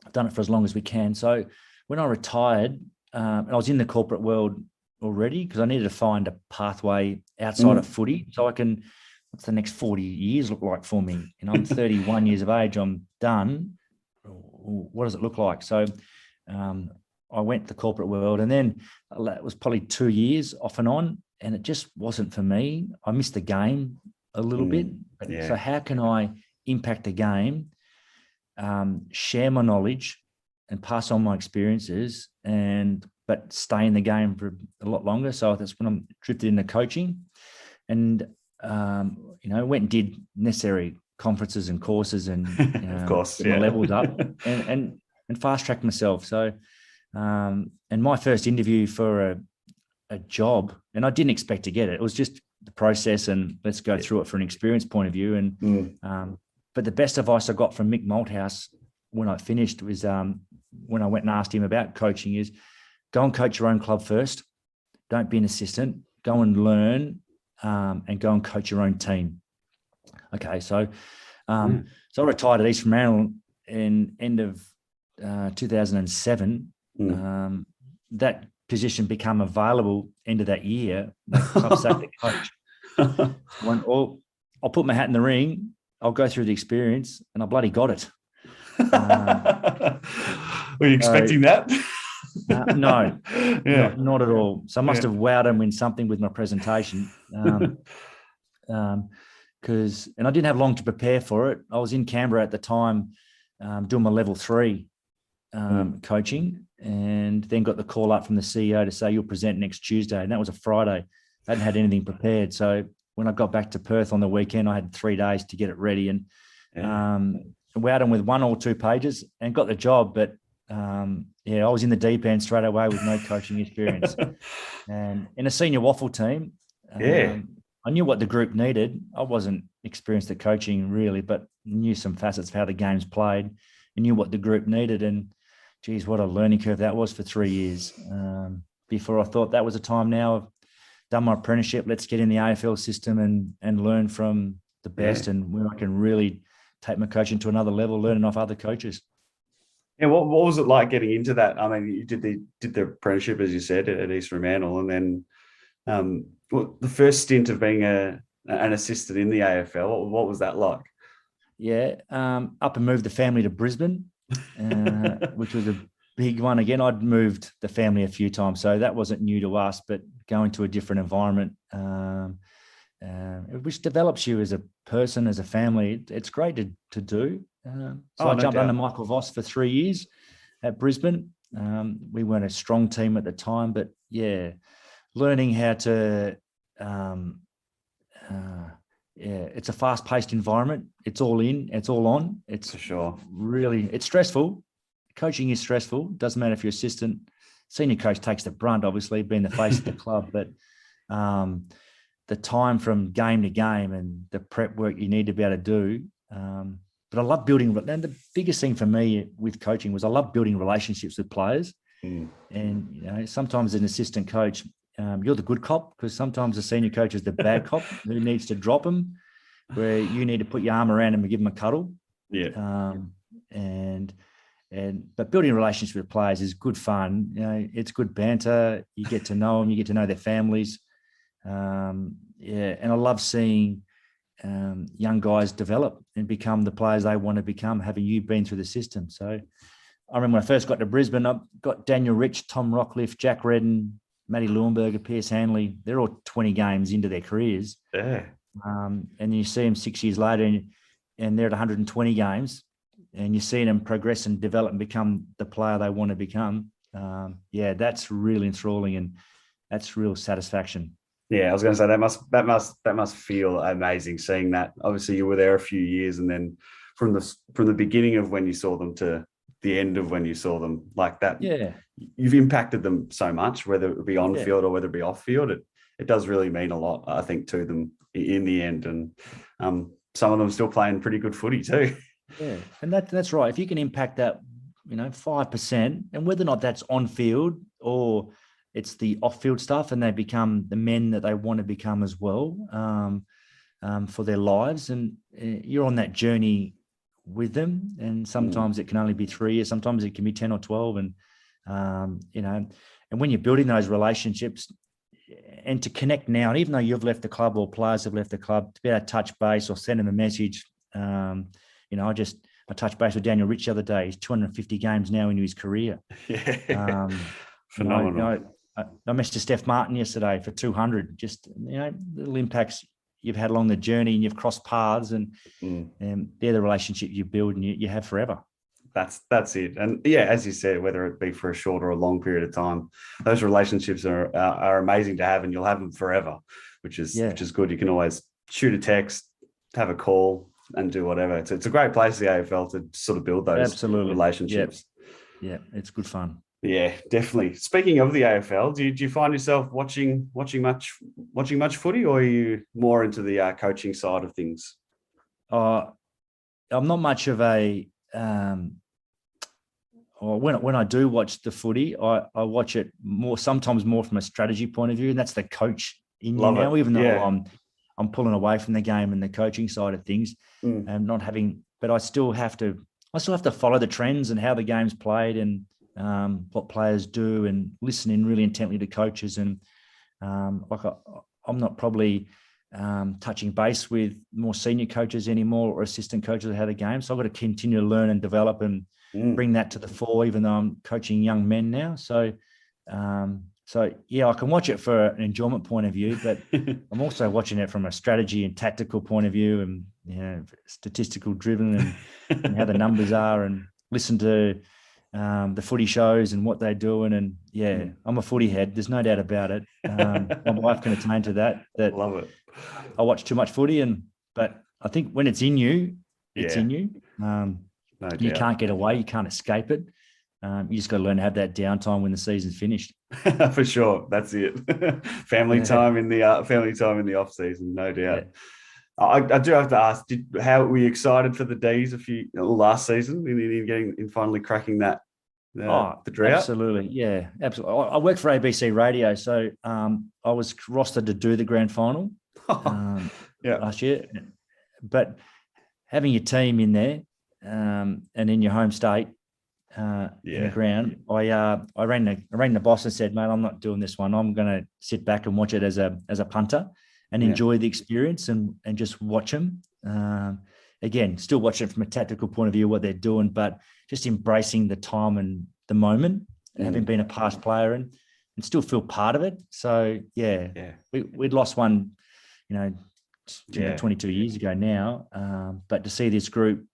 I've done it for as long as we can. So when I retired, and I was in the corporate world already because I needed to find a pathway outside of footy so I can, what's the next 40 years look like for me? I'm 31 years of age, I'm done. What does it look like? So I went to the corporate world, and then it was probably 2 years off and on, and it just wasn't for me. I missed the game a little bit. So how can I impact the game, share my knowledge and pass on my experiences but stay in the game for a lot longer? So that's when I'm drifted into coaching and, went and did necessary conferences and courses and of course, get my levels up and fast track myself. So, and my first interview for a job, and I didn't expect to get it. It was just the process and let's go through it from an experience point of view. And but the best advice I got from Mick Malthouse when I finished was when I went and asked him about coaching is go and coach your own club first. Don't be an assistant. Go and learn and go and coach your own team. Okay, so so I retired at East Fremantle in end of 2007. That position become available end of that year. The club sacked the coach. I'll put my hat in the ring. I'll go through the experience, and I bloody got it. Were you expecting that? No, not at all. So I must have wowed him in something with my presentation. Because I didn't have long to prepare for it. I was in Canberra at the time doing my level 3 coaching, and then got the call up from the CEO to say you'll present next Tuesday, and that was a Friday. I hadn't had anything prepared. So when I got back to Perth on the weekend, I had 3 days to get it ready, and wowed him with 1 or 2 pages and got the job. But I was in the deep end straight away with no coaching experience. And in a senior waffle team, I knew what the group needed. I wasn't experienced at coaching really, but knew some facets of how the game's played and knew what the group needed. And geez, what a learning curve that was for 3 years. Before I thought that was a time now. I've done my apprenticeship. Let's get in the AFL system and learn from the best, and where I can really take my coaching to another level, learning off other coaches. Yeah, what was it like getting into that? I mean, you did the apprenticeship, as you said, at East Fremantle, and then the first stint of being an assistant in the AFL. What was that like? Yeah, up and moved the family to Brisbane, which was a big one. Again, I'd moved the family a few times, so that wasn't new to us, but going to a different environment, which develops you as a person, as a family. It's great to do. I jumped under Michael Voss for 3 years at Brisbane. We weren't a strong team at the time, but yeah, learning how to, it's a fast-paced environment. It's all in, it's all on. It's for sure. Really, it's stressful. Coaching is stressful. Doesn't matter if you're assistant. Senior coach takes the brunt, obviously, being the face of the club, but the time from game to game and the prep work you need to be able to do. But I love building, and the biggest thing for me with coaching was I love building relationships with players. And sometimes as an assistant coach, you're the good cop, because sometimes the senior coach is the bad cop who needs to drop them, where you need to put your arm around them and give them a cuddle. Yeah. But building relationships with players is good fun. It's good banter. You get to know them. You get to know their families. And I love seeing young guys develop and become the players they want to become, having you been through the system. So I remember when I first got to Brisbane, I got Daniel Rich, Tom Rockcliffe, Jack Redden, Matty Leuenberger, Pierce Hanley. They're all 20 games into their careers. Yeah. And then you see them 6 years later and they're at 120 games, and you see them progress and develop and become the player they want to become. That's really enthralling, and that's real satisfaction. Yeah, I was going to say that must feel amazing, seeing that. Obviously, you were there a few years, and then from the beginning of when you saw them to the end of when you saw them, like that. Yeah, you've impacted them so much, whether it be on field or whether it be off field. It does really mean a lot, I think, to them in the end. And some of them still playing pretty good footy too. Yeah, and that's right. If you can impact that, 5%, and whether or not that's on field or it's the off-field stuff, and they become the men that they want to become as well for their lives. And you're on that journey with them. And sometimes it can only be 3 years. Sometimes it can be 10 or 12. And, and when you're building those relationships and to connect now, and even though you've left the club or players have left the club, to be able to touch base or send them a message. I touched base with Daniel Rich the other day. He's 250 games now into his career. Yeah. Phenomenal. I messaged Steph Martin yesterday for 200. Just little impacts you've had along the journey, and you've crossed paths, and they're the relationship you build and you have forever. That's it. And yeah, as you said, whether it be for a short or a long period of time, those relationships are amazing to have, and you'll have them forever, which is good. You can always shoot a text, have a call, and do whatever. It's a great place, the AFL, to sort of build those relationships. Yeah, it's good fun. Yeah, definitely. Speaking of the AFL, do you find yourself watching much footy, or are you more into the coaching side of things? I'm not much of a. When I do watch the footy, I watch it sometimes more from a strategy point of view, and that's the coach in you now. Even though I'm pulling away from the game and the coaching side of things, and not having, but I still have to follow the trends and how the game's played, and what players do, and listening really intently to coaches. And I'm not probably touching base with more senior coaches anymore, or assistant coaches of how the game. So I've got to continue to learn and develop and bring that to the fore, even though I'm coaching young men now. So I can watch it for an enjoyment point of view, but I'm also watching it from a strategy and tactical point of view, and statistical driven, and how the numbers are, and listen to the footy shows and what they're doing. And I'm a footy head. There's no doubt about it. My wife can attest to that. Love it. I watch too much footy, but I think when it's in you, it's in you. You can't get away. You can't escape it. You just got to learn to have that downtime when the season's finished. For sure, that's it. Family time in the off season, no doubt. Yeah. I do have to ask: how were you excited for the Dees last season in finally cracking that the drought? Absolutely. Yeah, absolutely. I worked for ABC Radio, so I was rostered to do the grand final last year. But having your team in there and in your home state in the ground, I rang the boss and said, "Mate, I'm not doing this one. I'm going to sit back and watch it as a punter and enjoy the experience and just watch them." Again, still watching it from a tactical point of view, what they're doing, but just embracing the time and the moment, having been a past player and still feel part of it. So we'd lost one, 22 years ago now. But to see this group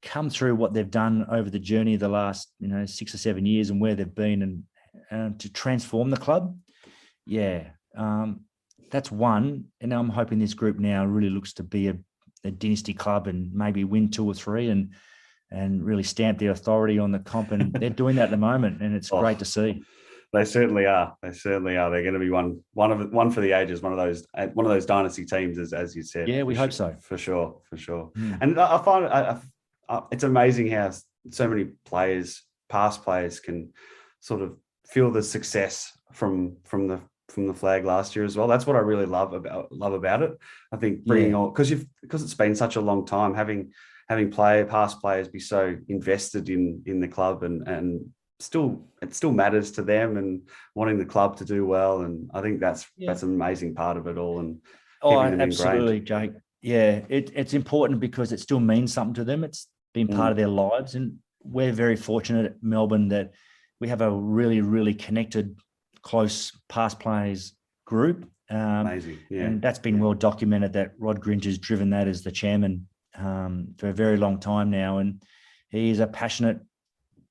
come through what they've done over the journey of the last, 6 or 7 years and where they've been and to transform the club. That's one. And I'm hoping this group now really looks to be a dynasty club and maybe win 2 or 3 and really stamp their authority on the comp. And they're doing that at the moment, and it's great to see. They certainly are. They're going to be one for the ages. One of those dynasty teams, as you said. Yeah, we hope so. For sure. And I find it's amazing how so many players, past players, can sort of feel the success from the flag last year as well. That's what I really love about it. I think bringing on, because it's been such a long time, having past players be so invested in the club and it still matters to them and wanting the club to do well. And I think that's an amazing part of it all. And absolutely, Jake. Yeah, it's important because it still means something to them. It's been part of their lives, and we're very fortunate at Melbourne that we have a really, really connected, close past players group. Amazing, and that's been well documented that Rod Grinch has driven that as the chairman for a very long time now, and he is a passionate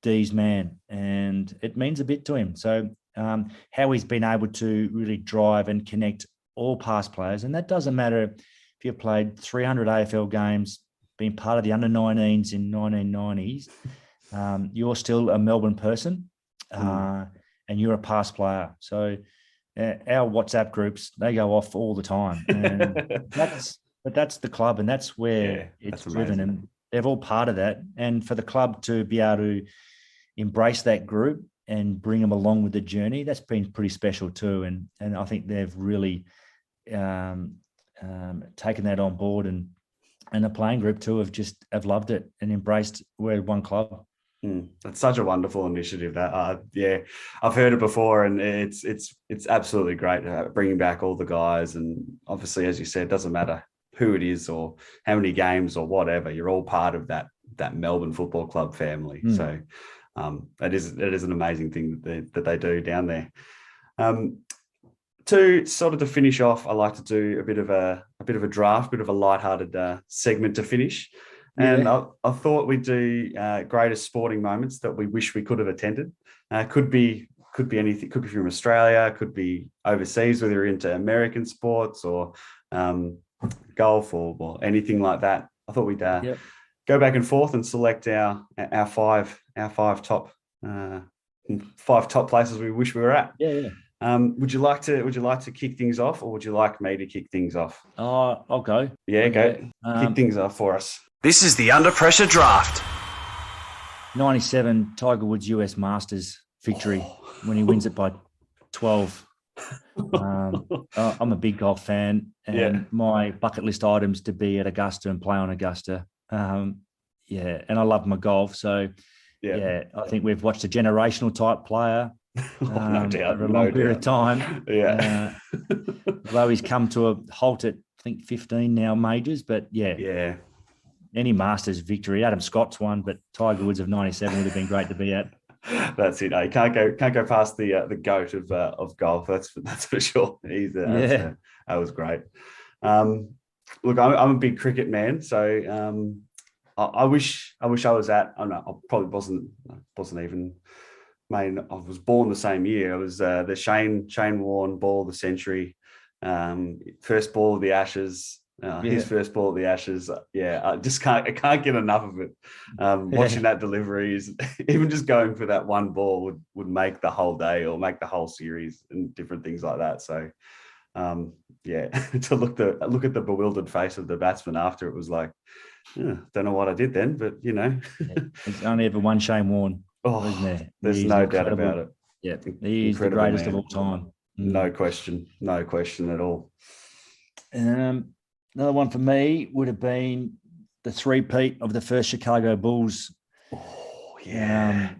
Dees man, and it means a bit to him. So how he's been able to really drive and connect all past players, and that doesn't matter if you've played 300 AFL games, been part of the under-19s in 1990s, you're still a Melbourne person, and you're a past player. So our WhatsApp groups, they go off all the time, and that's the club, and that's where it's driven, and they're all part of that. And for the club to be able to embrace that group and bring them along with the journey, that's been pretty special too. And I think they've really taken that on board, and the playing group too have loved it and embraced we're one club. That's such a wonderful initiative. That I've heard it before, and it's absolutely great bringing back all the guys. And obviously, as you said, it doesn't matter who it is or how many games or whatever. You're all part of that Melbourne Football Club family. So it is an amazing thing that they do down there. To finish off, I like to do a bit of a draft, bit of a lighthearted segment to finish. And I thought we'd do greatest sporting moments that we wish we could have attended. Could be anything. Could be from Australia. Could be overseas, whether you're into American sports or golf or anything like that. I thought we'd go back and forth and select our five top places we wish we were at. Would you like to kick things off, or would you like me to kick things off? I'll go. Go. Kick things off for us. This is the Under Pressure Draft. 97 Tiger Woods US Masters victory when he wins it by 12. I'm a big golf fan, and my bucket list items to be at Augusta and play on Augusta. And I love my golf. So, I think we've watched a generational type player no doubt, over a long period of time. Although he's come to a halt at, I think, 15 now majors, but any Masters victory. Adam Scott's one, but Tiger Woods of 97 would have been great to be at. That's it. You can't go past the goat of golf. That's for sure. That was great. Look, I'm a big cricket man, so I wish I was at. I don't know. I probably wasn't even. I was born the same year. It was the Shane Woewodin ball of the century, first ball of the Ashes. His first ball at the Ashes. I can't get enough of it. Watching that delivery is even just going for that one ball would make the whole day or make the whole series and different things like that. So, to look at the bewildered face of the batsman after, it was like, don't know what I did then, but There's only ever one Shane Woewodin. isn't there? There's no doubt about it. Yeah, he's the greatest of all time. No question at all. Another one for me would have been the three-peat of the first Chicago Bulls. Oh, yeah.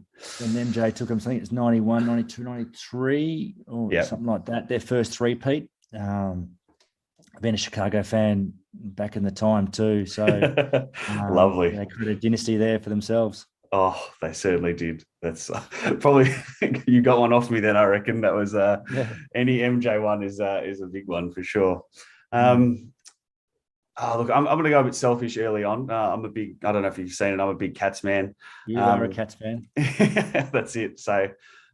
When MJ took them, I think it's 91, 92, 93 or something like that. Their first three-peat. I've been a Chicago fan back in the time too. So lovely. They created a dynasty there for themselves. Oh, they certainly did. That's probably you got one off me then. I reckon that was any MJ one is a big one for sure. Look, I'm going to go a bit selfish early on. I'm a big, I don't know if you've seen it, I'm a big Cats man. You are a Cats fan. That's it. So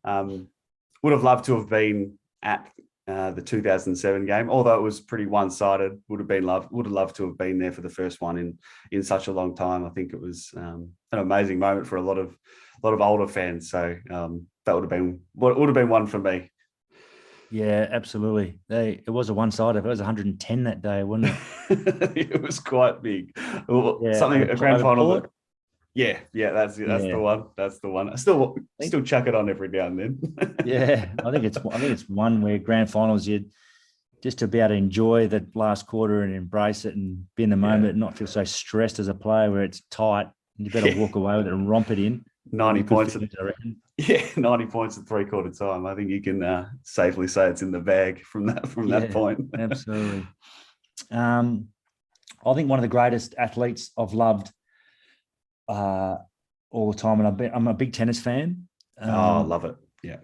would have loved to have been at the 2007 game, although it was pretty one-sided. Would have loved to have been there for the first one in such a long time. I think it was an amazing moment for a lot of older fans. So that would have been one for me. Yeah, absolutely. It was a one-sided. It was 110 that day, wasn't it? It was quite big. A grand final. Yeah, that's the one. That's the one. I still chuck it on every now and then. Yeah, I think it's one where grand finals you'd just to be able to enjoy the last quarter and embrace it and be in the moment and not feel so stressed as a player where it's tight and you better walk away with it and romp it in. 90 points. I reckon. Yeah, 90 points at three-quarter time. I think you can safely say it's in the bag from that point. Absolutely. I think one of the greatest athletes I've loved all the time, and I'm a big tennis fan. I love it. Yeah,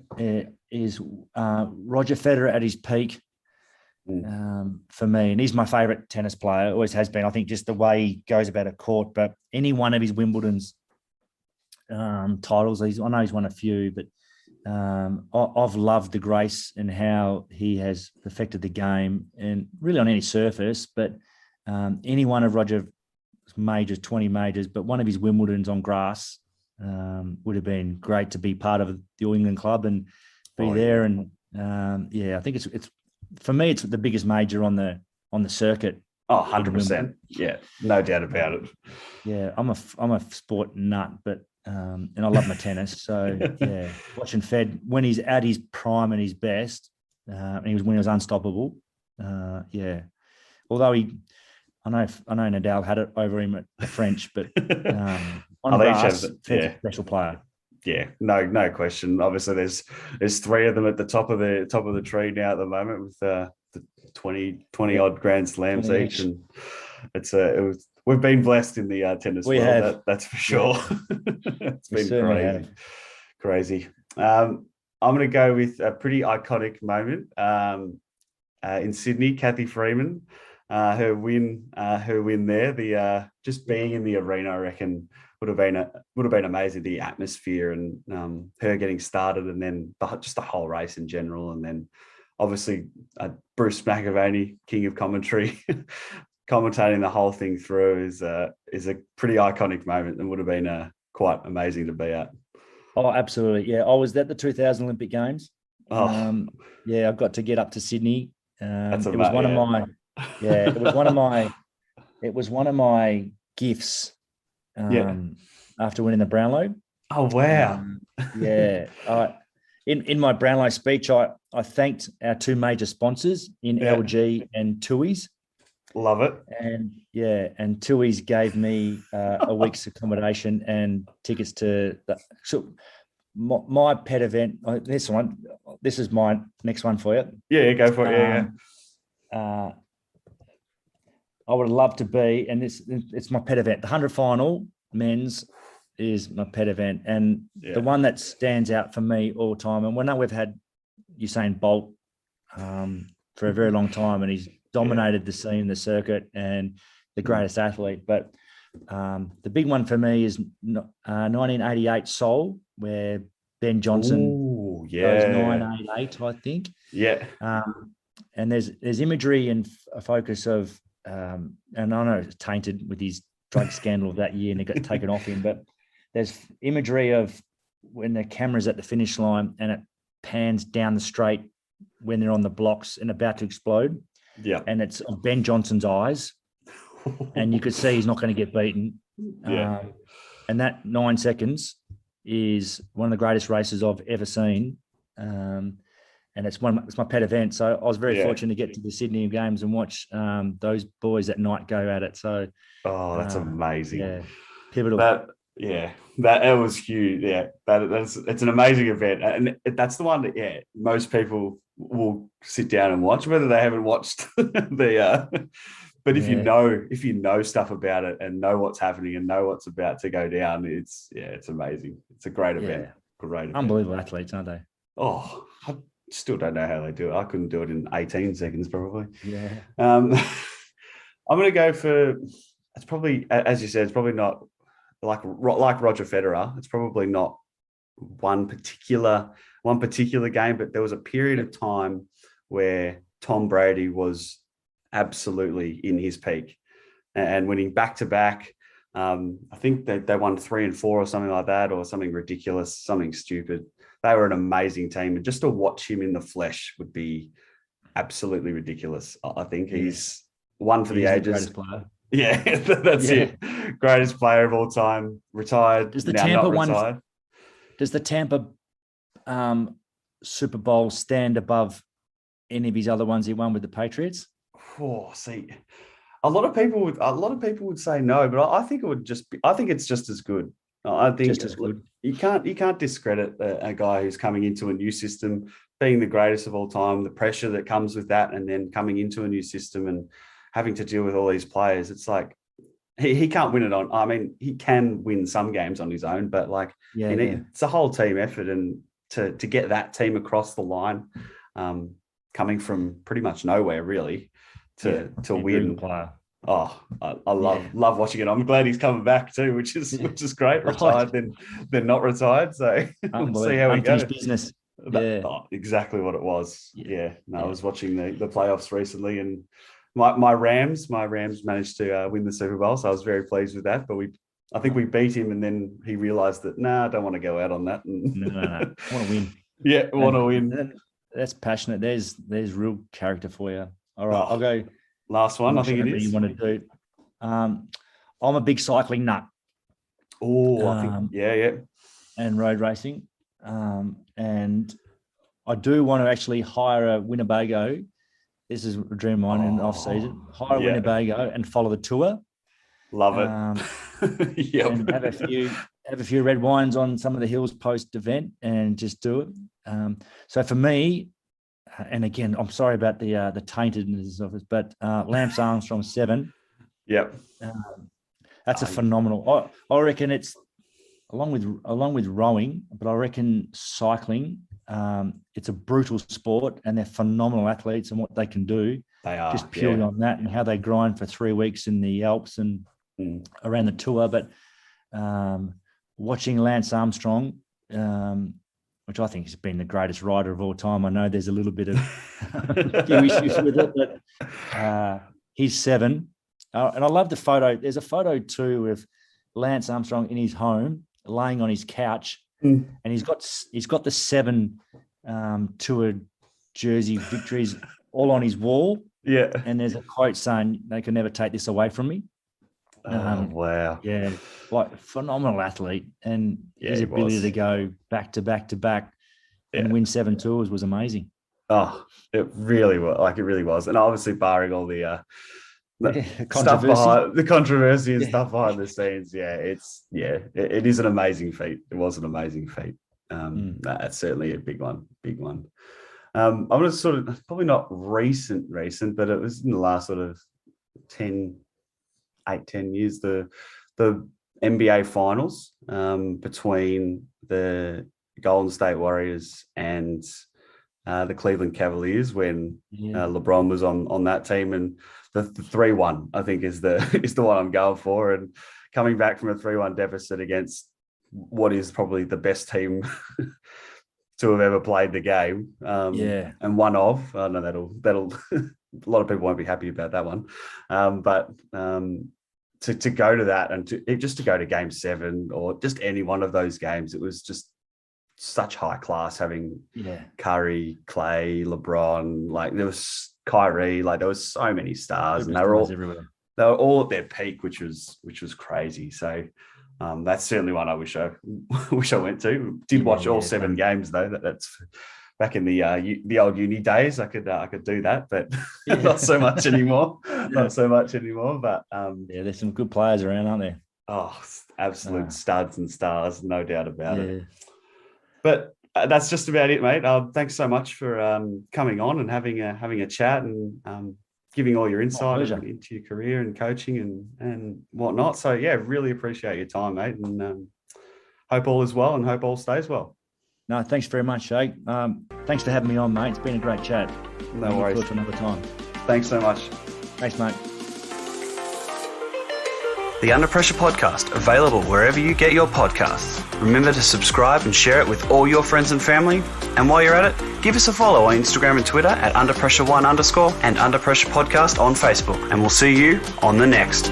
is Roger Federer at his peak for me, and he's my favourite tennis player. Always has been. I think just the way he goes about a court, but any one of his Wimbledon's titles. I know he's won a few, but I've loved the grace and how he has perfected the game, and really on any surface. But any one of Roger's majors, 20 majors, but one of his Wimbledon's on grass would have been great to be part of the All England club and be there. And I think it's for me, it's the biggest major on the circuit. Oh, 100%. Yeah, no doubt about it. Yeah, I'm a sport nut, but and I love my tennis. So yeah, watching Fed when he's at his prime and his best, and when he was unstoppable. Although I know Nadal had it over him at the French, but on grass, Fed's a special player. Yeah, no question. Obviously, there's three of them at the top of the tree now at the moment with the 20 odd Grand Slams each, and we've been blessed in the tennis world. That's for sure. It's been crazy. I'm going to go with a pretty iconic moment in Sydney. Kathy Freeman, her win there. The just being in the arena, I reckon, would have been amazing. The atmosphere and her getting started, and then just the whole race in general, and then obviously Bruce McAvaney, king of commentary, commentating the whole thing through is a pretty iconic moment and would have been quite amazing to be at. Oh, absolutely. Yeah, I was at the 2000 Olympic Games. I got to get up to Sydney. It was one of my gifts after winning the Brownlow. Oh, wow. In my Brownlow speech, I thanked our two major sponsors in LG and Tui's. Love it. And Tui's gave me a week's accommodation and tickets to my pet event. This is my next one for you. Yeah, go for it. I would love to be, and it's my pet event. The 100 final men's is my pet event, and the one that stands out for me all the time. And we know we've had Usain Bolt for a very long time, and he's dominated the scene, the circuit, and the greatest athlete. But the big one for me is 1988 Seoul, where Ben Johnson goes 988, I think. Yeah. And there's imagery and a focus of, and I know it's tainted with his drug scandal of that year and it got taken off him, but there's imagery of when the camera's at the finish line and it pans down the straight when they're on the blocks and about to explode. Yeah. And it's on Ben Johnson's eyes and you could see he's not going to get beaten. Yeah. And that 9 seconds is one of the greatest races I've ever seen. And it's my pet event. So I was very fortunate to get to the Sydney Games and watch those boys at night go at it. So, that's amazing. Yeah, pivotal. That it was huge. Yeah, it's an amazing event, and that's the one that most people will sit down and watch, whether they haven't watched the. But if you know stuff about it and know what's happening and know what's about to go down, it's amazing. It's a great event. Great event. Unbelievable athletes, aren't they? Oh, I still don't know how they do it. I couldn't do it in 18 seconds, probably. Yeah. I'm going to go for. It's probably, as you said, it's probably not like Roger Federer. It's probably not one particular game, but there was a period of time where Tom Brady was absolutely in his peak and winning back to back. I think they won 3 and 4 or something like that, or something ridiculous, something stupid. They were an amazing team, and just to watch him in the flesh would be absolutely ridiculous. I think he's one for the ages. The greatest player. Yeah, that's it. Greatest player of all time. Retired. Does the now Tampa not retired. Does the Tampa Super Bowl stand above any of his other ones he won with the Patriots? Oh, see, a lot of people would say no, but I think it would just be. I think it's just as good. I think just as good. You can't discredit a guy who's coming into a new system, being the greatest of all time. The pressure that comes with that, and then coming into a new system and having to deal with all these players. It's like he can't win it on. I mean, he can win some games on his own, but like it's a whole team effort, and to get that team across the line, coming from pretty much nowhere, really, to win. Oh, I love watching it. I'm glad he's coming back too, which is great. Retired, then not retired. So we'll see how we go. Business. Exactly what it was. I was watching the playoffs recently, and my Rams managed to win the Super Bowl, so I was very pleased with that. But I think we beat him, and then he realised that I don't want to go out on that. No. I want to win. Yeah, want to win. That's passionate. There's real character for you. All right, I'll go. Last one, I think it is. You want to do? I'm a big cycling nut. Oh, I think and road racing, and I do want to actually hire a Winnebago. This is a dream of mine in off season. Hire a Winnebago and follow the tour. Love it. And have a few red wines on some of the hills post event, and just do it. So for me. And again, I'm sorry about the taintedness of it, but Lance Armstrong 7. Yep. That's a phenomenal. I reckon it's along with rowing, but I reckon cycling. It's a brutal sport, and they're phenomenal athletes, and what they can do. They are just purely on that, and how they grind for 3 weeks in the Alps and around the tour. But watching Lance Armstrong. Which I think has been the greatest rider of all time. I know there's a little bit of few issues with it, but he's 7. And I love the photo. There's a photo too of Lance Armstrong in his home, laying on his couch, and he's got the 7 Tour jersey victories all on his wall. Yeah. And there's a quote saying, "They can never take this away from me." Wow. Yeah, like phenomenal athlete, and his ability to go back to back to back and win 7 tours was amazing. Oh, it really was. And obviously barring all the stuff behind the controversy and stuff behind the scenes. It is an amazing feat. It was an amazing feat. That's certainly a big one. I'm going to sort of, probably not recent, but it was in the last sort of 10 years, the NBA finals between the Golden State Warriors and the Cleveland Cavaliers, when LeBron was on that team, and the 3-1 I think is the one I'm going for, and coming back from a 3-1 deficit against what is probably the best team to have ever played the game, and one of, I know that'll a lot of people won't be happy about that one, but to go to that, and to go to Game 7 or just any one of those games, it was just such high class, having Curry, Clay, LeBron, like there was Kyrie, like there was so many stars, and they were all at their peak, which was crazy. So That's certainly one I wish I went to. Did watch all 7 games though. That's back in the old uni days. I could do that, but not so much anymore. Not so much anymore. But there's some good players around, aren't there? Oh, absolute studs and stars, no doubt about it. But that's just about it, mate. Thanks so much for coming on and having a chat and giving all your insight into your career and coaching and whatnot. So yeah, really appreciate your time, mate, and hope all is well and hope all stays well. No, thanks very much, Jake. Thanks for having me on, mate. It's been a great chat. No worries. Look forward to another time. Thanks so much. Thanks, mate. The Under Pressure Podcast, available wherever you get your podcasts. Remember to subscribe and share it with all your friends and family. And while you're at it, give us a follow on Instagram and Twitter at underpressure1_ and Under Pressure Podcast on Facebook. And we'll see you on the next.